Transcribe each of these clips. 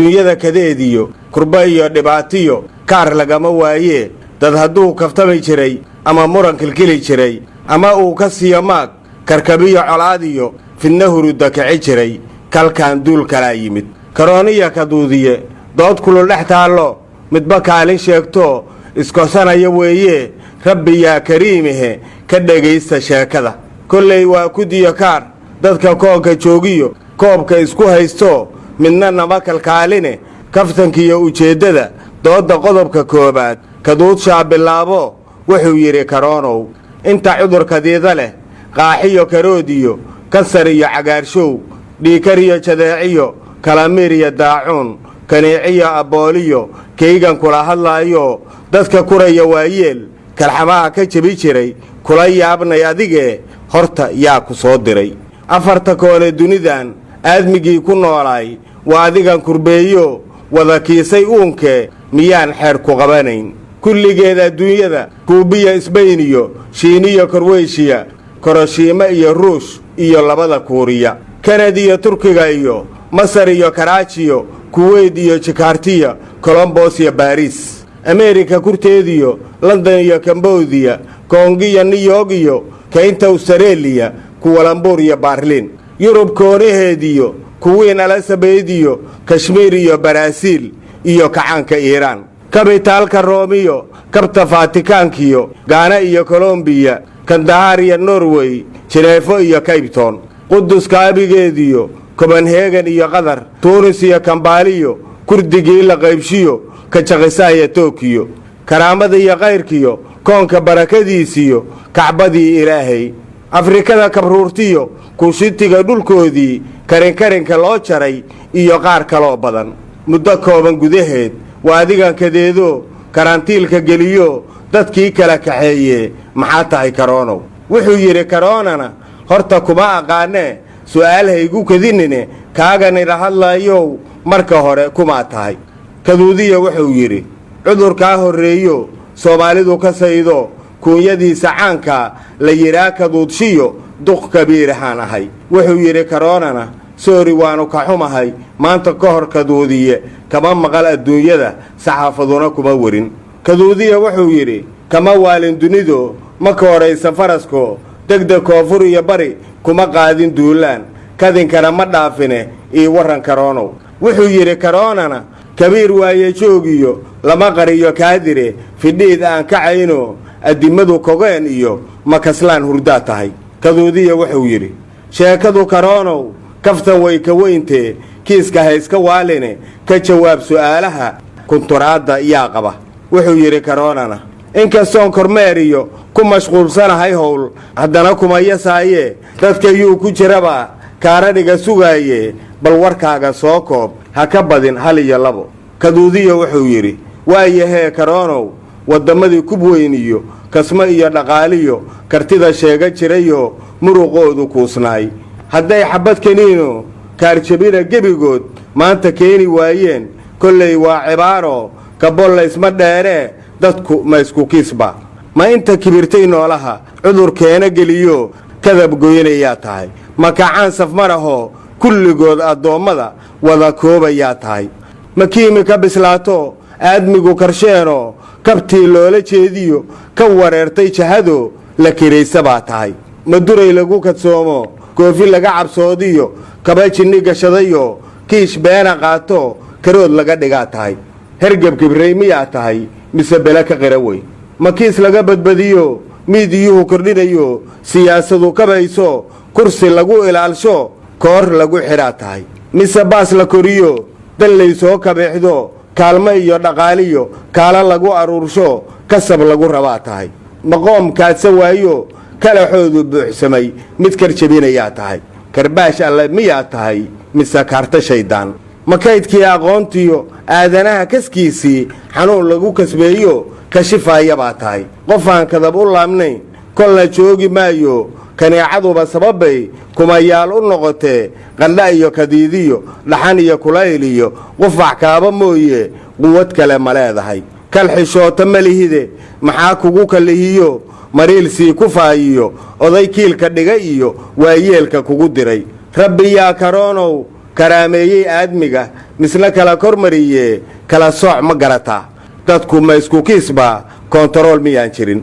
adduunyada kadeediyo kurba iyo dhibaatiyo kaar lagama waaye dad hadduu kaftami jiray ama muran kilkili jiray ama uu ka siiyo maag karkabiyo colaadiyo fidna hurudda kici jiray kalkaan duul kalaa yimid karooniya kaduudiye dood kulul dhex taallo midba kaalin sheegto iskosanaya weeye rabbi yaa kariimihe ka dhegaysta sheekada kollay waa kudiyo kaar dadka koonka joogiyo koobka isku haysto midna nama kalkaaline kaftankiiyo ujeeddada doodda qodobka koowaad kaduudshaa bilaabo wuxuu yidhi karoonow inta cudurkadiida leh qaaxiyo karoodiyo kansar iyo cagaarshow dhiikar iyo jadeeciyo kalamiir iyo daacuun kaniiciyo abbooliyo kaygan kula hadlaayo dadka kuraya waayeel kalxamaha ka jebi jiray kula yaabnay adigee horta yaa ku soo diray afarta koone dunidan aadmigii ku noolaay waa adigan kurbeeyo wada kiisay uunkee miyaan xeer ku qabanayn kulligeed adduunyada kuubiya isbayniyo shiiniyo korweyshiya koroshiima iyo ruush iyo labada kuuriya kanad iyo turkiga iyo masar iyo karaajiyo kuweyd iyo jikaartiya kolombos iyo baariis ameerika kurteediyo london iyo kambodiya koongiyo niyog iyo kaynta austareeliya kuwalambuur iyo baarliin yurub koonaheediyo kuwiin alasabeediyo kashmiir iyo baraasiil iyo kacaanka iiraan kabitaalka roomiyo kabta faatikaankiyo gaana iyo kolombiya kandahaar iyo norway jineefo iyo kaybton quduska abigeediyo kobanhegan iyo qatar tuunis iyo kambaaliyo kurdigii la qaybshiyo kajaqisaa iyo tookiyo karaamada iyo kayrkiyo koonka barakadiisiyo kacbadii ilaahay afrikada kabruurtiyo kushitiga dhulkoodii karinkarinka loo jaray iyo qaar kaloo badan muddo kooban gudaheed waa adigan kadeedo karantiilka geliyo dadkii kala kaxeeye maxaa tahay karoonow wuxuu yidhi karoonana horta kuma aqaanee su'aal haygu kadinine kaaganila hadlaayow marka hore kumaa tahay kaduudiya wuxuu yidhi cudurkaa horreeyo soomaalidu ka saydo kuunyadiisa caankaa la yidhaa kaduudshiyo duq kabiirahaan ahay wuxuu yidhi karoonana soori waannu ka xumahay maanta ka hor kaduudiye kama maqal adduunyada saxaafaduna kuma werin kaduudiya wuxuu yidhi kama waalin dunido ma ka horaysa farasko degdeg koonfur iyo bari kuma qaadin duulaan kadinkana ma dhaafine ii warran karoonow wuxuu yidhi karoonana kabiir waaye joogiyo lama qariyo kaadire fidhiid aan kacayno addimadu kogeen iyo makaslaan hurdaa tahay kaduudiya wuxuu yidhi sheekadu karoonow kaftan way ka weyntee kiiska hayska waaline ka jawaab su'aalaha kunturaadda yaa qaba wuxuu yidhi karoonana inkastoon kormeeriyo ku mashquulsanahay howl haddana kuma yasaayee dadka yuu ku jiraba kaaradhiga sugaaye bal warkaaga soo koob ha ka badin hal iyo labo kaduudiya wuxuu yidhi waayahee karoonow wadammadii kub weyn iyo kasmo iyo dhaqaaliyo kartida sheega jirayoo muruqoodu kuusnaay hadday xabbad kaniino kaarjabina gebigood maanta keeni waayeen kollay waa cibaaro kabollaysma dheeree dadku ma isku kiisba ma inta kibirtay noolaha cudur keena geliyo kadab goynayaa tahay ma kacaan safmarahoo kulligood addoommada wada koobayaa tahay ma kiimi ka bislaato aadmigu karsheenoo kabtii loola jeediyo ka wareertay jahado la kiraysa baa tahay ma duray lagu kadsoomo goofi laga cabsoodiyo kaba jinni gashadayo kiish beena qaato karood laga dhigaa tahay hergeb kibray miyaa tahay mise bele ka qira wey ma kiis laga badbadiyo miidiyuhu kordhinayo siyaasadu kabayso kursi lagu ilaalsho koor lagu xidhaa tahay mise baas la koriyo dan laysoo kabeexdo kaalmo iyo dhaqaaliyo kaala lagu aruursho kasab lagu rabaa tahay maqoom kaadsa waayo kalaxoodu buuxsamay mid karjabinayaa tahay karbaash alle miyaa tahay mise kaarta shayddaan ma kaydkii aqoontiyo aadanaha kaskiisii xanuun lagu kasbeeyo kashifaaya baa tahay qofaan kadab u laabnayn kolna joogi maayo kaneecaduba sababbay kumayaal u noqotee qandha iyo kadiidiyo dhaxan iyo kulayl iyo qufac kaaba mooye quwad kale ma leedahay kal xishoota ma lihide maxaa kugu kalihiyo mariilsii ku faayiyo oday kiilka dhiga iyo waayeelka kugu diray rabbi yaa karoonow karaameeyey aadmiga misna kala kormariye kala sooc ma garataa dadku ma isku kiisbaa koontarool miyaan jirin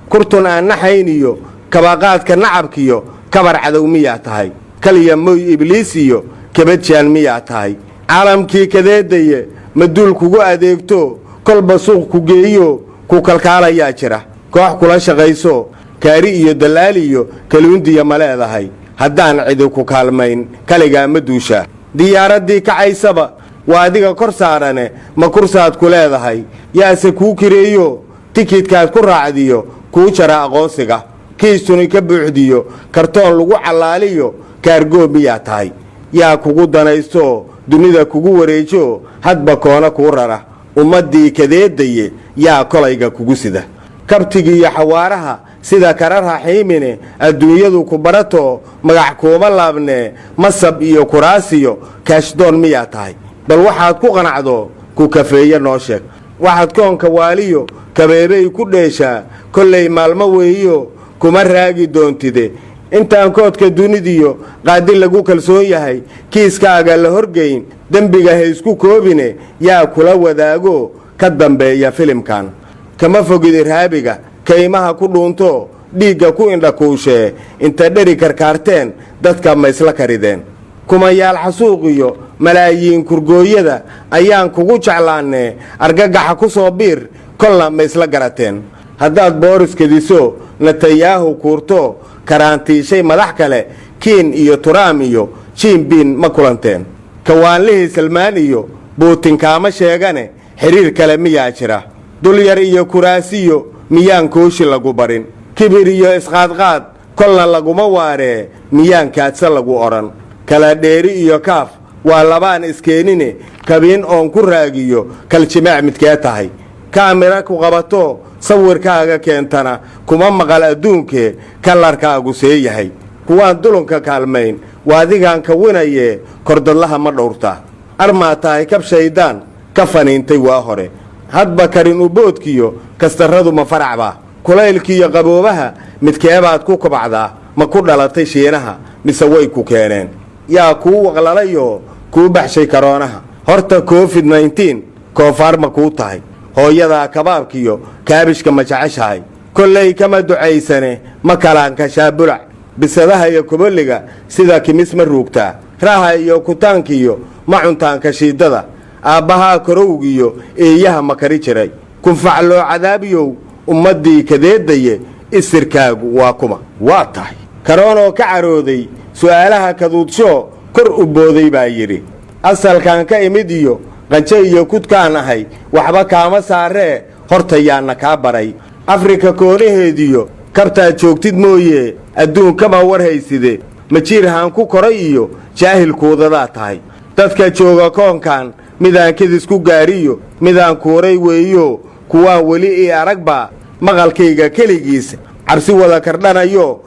kurtun aan naxayn iyo kabaqaadka nacabkiyo kabar cadow miyaa tahay kaliya moy ibliis iyo kabadjaan miyaa tahay caalamkii kadeedaye maduul kugu adeegto kolba suuq ku geeyo ku kalkaalayaa jira koox kula shaqayso kaari iyo dalaal iyo kaluundiya ma leedahay haddaan cidi ku kaalmayn kaligaa ma duusha diyaaraddii kacaysaba waa adiga kor saarane ma kursaad ku leedahay yaase kuu kireeyo tikidkaad ku raacdiyo kuu jara aqoonsiga kiistuni ka buuxdiyo kartoon lagu callaaliyo kaargoo miyaa tahay yaa kugu danaysto dunida kugu wareejo hadba koona kuu rara ummaddii kadeedaye yaa kolayga kugu sida kabtigiiyo xawaaraha sida kara raxiimine adduunyadu ku barato magac kuuma laabne masab iyo kuraasiyo kaashdoon miyaa tahay bal waxaad ku qanacdo ku kafeeye noo sheeg waxaad koonka waaliyo kabeebey ku dheeshaa kollay maalmo weeyo kuma raagi doontide intaan koodka dunidiyo qaadi lagu kalsoon yahay kiiskaaga la horgeyn dembiga ha isku koobine yaa kula wadaago ka dambeeya filimkan kama fogid irhaabiga kaymaha ku dhuunto dhiigga ku indhakuushee inta dheri karkaarteen dadka ma isla karideen kumayaal xasuuqiyo malaayiin kurgooyada ayaan kugu jeclaannee argagaxa ku soo biir kolna ma isla garateen haddaad booris kediso netanyaahu kuurto karaantiishay madax kale kiin iyo turaam iyo jiinbiin ma kulanteen kawaanlihii salmaan iyo buutin kaama sheegane xidhiir kale miyaa jira dulyar iyo kuraasiyo miyaan kooshi lagu barin kibir iyo isqaadqaad kolna laguma waaree miyaan kaadsa lagu odhan kala dheeri iyo kaaf waa labaan iskeenine kabiin oon ku raagiyo kaljimaac midkee tahay kaamira ku qabato sawirkaaga keentana kuma maqal adduunkee kallarkaagu see yahay kuwaan dulunka kaalmayn waa adigaan kawinayee kordadlaha ma dhowrtaa armaa tahay kab shayddaan ka faniintay waa hore hadba karin uboodkiyo kastarradu ma faracbaa kulaylkiiyo qaboobaha midkeebaad ku kubacdaa ma ku dhalatay shiinaha mise way ku keeneen yaa kuu waqlalayoo kuu baxshay karoonaha horta covid-19 koofaar ma kuu tahay hooyadaa kabaabkiyo kaabishka ma jeceshahay kollay kama ducaysane ma kalaanka shaabulac bisadaha iyo kubolliga sida kimis ma ruugtaa raha iyo kutaankiyo ma cuntaanka shiiddada aabbahaa korowgiyo eeyaha ma kari jiray kunfacloo cadaabiyow ummaddii kadeedaye isirkaagu waa kuma waa tahay karoonoo ka carooday su'aalaha kaduudsho kor u booday baa yidhi asalkan ka imid iyo qanjo iyo kudkaan ahay waxba kaama saaree hortayaanna kaa baray afrika koonaheediyo kabtaad joogtid mooye adduunkama warhayside majiirhaan ku koray iyo jaahilkuudadaa tahay dadka jooga koonkan midaan kedisku gaariyo midaan kuuray weeyo kuwaan weli ii aragbaa maqalkayga keligiis cabsi wada kardhanayo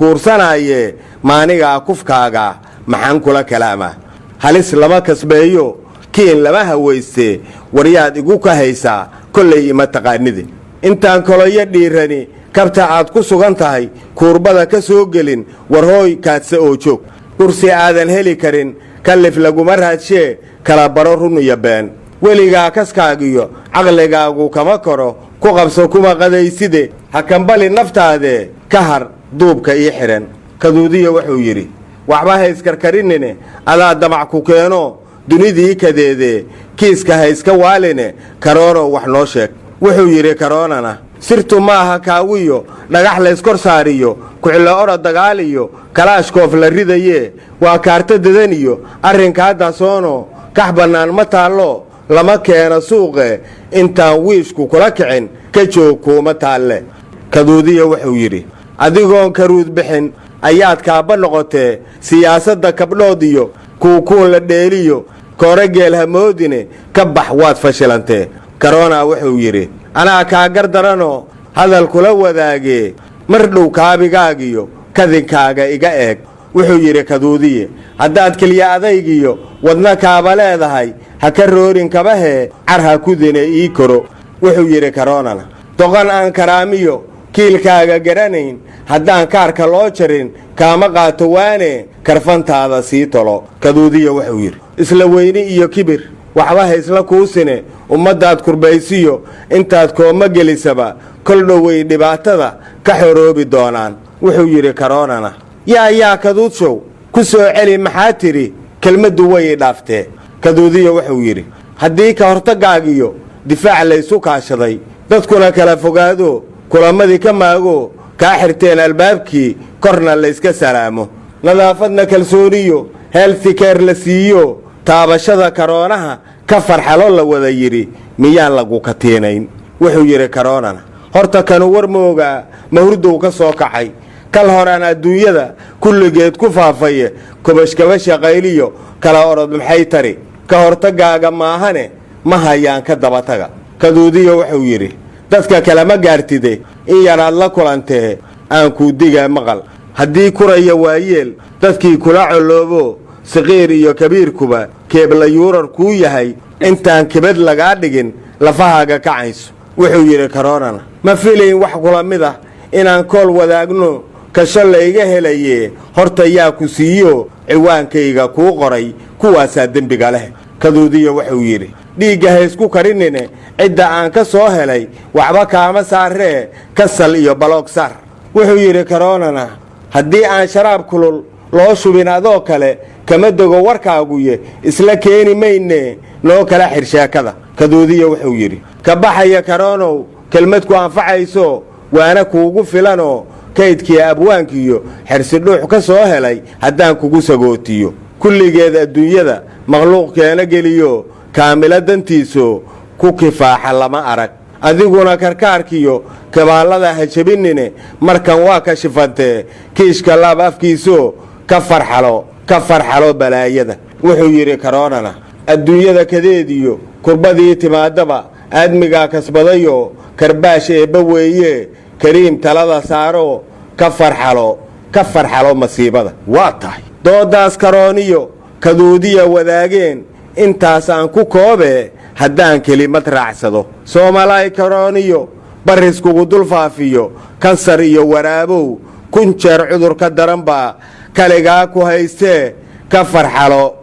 kuurkuursanaaye maanigaa kufkaaga maxaan kula kalaamaa halis lama kasbeeyo kiin lama hawayste waryaad igu ka haysaa kollay ima taqaanide intaan koloyo dhiirani kabta aad ku sugan tahay kuurbada ka soo gelin warhooy kaadse oo joog kursi aadan heli karin kallif laguma raadshee kala baro run iyo been weligaa kaskaagiyo caqligaagu kama koro ku qabso kuma qadayside ha kambali naftaadee ka har duubka ii xidhan kaduudiya wuxuu yidhi waxba ha iskarkarinine adaa damac ku keeno dunidii kadeedee kiiska ha iska waaline karoono wax noo sheeg wuxuu yidhi karoonana sirtu maaha kaawiyo dhagax layskor saariyo kuxillo odha dagaaliyo kalaashkoof la ridayee waa kaarta dadaniyo arrinkaa daasoono kax bannaan ma taallo lama keeno suuqe intaan wiishku kula kicin ka joog kuuma taalle kaduudiya wuxuu yidhi adigoon karuud bixin ayaad kaabba noqotee siyaasadda kabdhood iyo kuukuun la dheeliyo koore geel hamoodine ka bax waad fashilantee karoona wuxuu yidhi anaa kaa gardaranoo hadal kula wadaagee mar dhow kaabigaagiyo kadinkaaga iga eeg wuxuu yidhi kaduudiye haddaad keliya adaygiyo wadna kaaba leedahay ha ka roorin kabahee car ha kudine ii koro wuxuu yidhi karoonana doqon aan karaamiyo kiilkaaga garanayn haddaan kaarka loo jarin kaama qaato waane karfantaada sii tolo. Kaduudiya wuxuu yidhi isla weyni iyo kibir waxba haysla kuusine ummaddaad kurbaysiyo intaad kooma gelisaba kol dhowey dhibaatada ka xoroobi doonaan. wuxuu yidhi karoonana yaa kaduudshow ku soo celi maxaa tidhi kelmaddu way dhaaftee. kaduudiya wuxuu yidhi haddii ka hortagaagiyo difaac laysu kaashaday dadkuna kala fogaado kulamadii ka maago kaa xirteen albaabkii korna layska salaamo nadaafadna kalsooniyo healthcare la siiyo taabashada karoonaha ka farxalo la wada yidhi miyaan lagu katiinayn. wuxuu yidhi karoonana horta kanu war moogaa ma hurdow ka soo kacay kal horaan adduunyada kulligeed ku faafaye kubashkabasha qayliyo kala orod maxay tari ka hortagaaga maahane ma hayaan ka dabataga. kaduudiya wuxuu yidhi dadka kale ma gaartide in yaraad la kulantee aan kuu digaa maqal haddii kuraya waayeel dadkii kula coloobo saqiir iyo kabiirkuba keebla yuurar kuu yahay intaan kibad lagaa dhigin lafahaaga kacayso. wuxuu yidhi karoonana ma filayn wax kula mid ah inaan kool wadaagno kasho layga helaye horta yaa ku siiyo ciwaankayga kuu qoray kuwaasaa dembiga leh. kaduudiya wuxuu yidhi dhiigga haysku karinine cidda aan ka soo helay waxba kaama saaree kasal iyo baloog sar. wuxuu yidhi karoonana haddii aan sharaab kulul loo shubin adoo kale kama dego warkaaguye isla keeni mayne noo kala xir sheekada. kaduudiya wuxuu yidhi ka baxaya karoonow kelmad ku anfacayso waana kuugu filanoo kaydkii abwaankiyo xirsidhuux ka soo helay haddaan kugu sagootiyo kulligeed adduunyada makhluuqkeena geliyo kaamila dantiiso ku kifaaxa lama arag adiguna karkaarkiyo kabaallada ha jabinine markan waa ka shifantee kiishka laab afkiiso ka farxalo balaayada. wuxuu yidhi karoonana adduunyada kadeediyo kurbadii timaadaba aadmigaa kasbadayo karbaash eebba weeye kariim talada saaro ka farxalo masiibada. waa tahay doodaas karooniyo kaduudiya wadaageen intaas aan ku koobee haddaan kelimad raacsado soomalaay karooniyo barriskugu dul faafiyo kansar iyo waraabow kun jeer cudur ka daran baa kaligaa ku haystee ka farxalo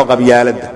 qabyaaladda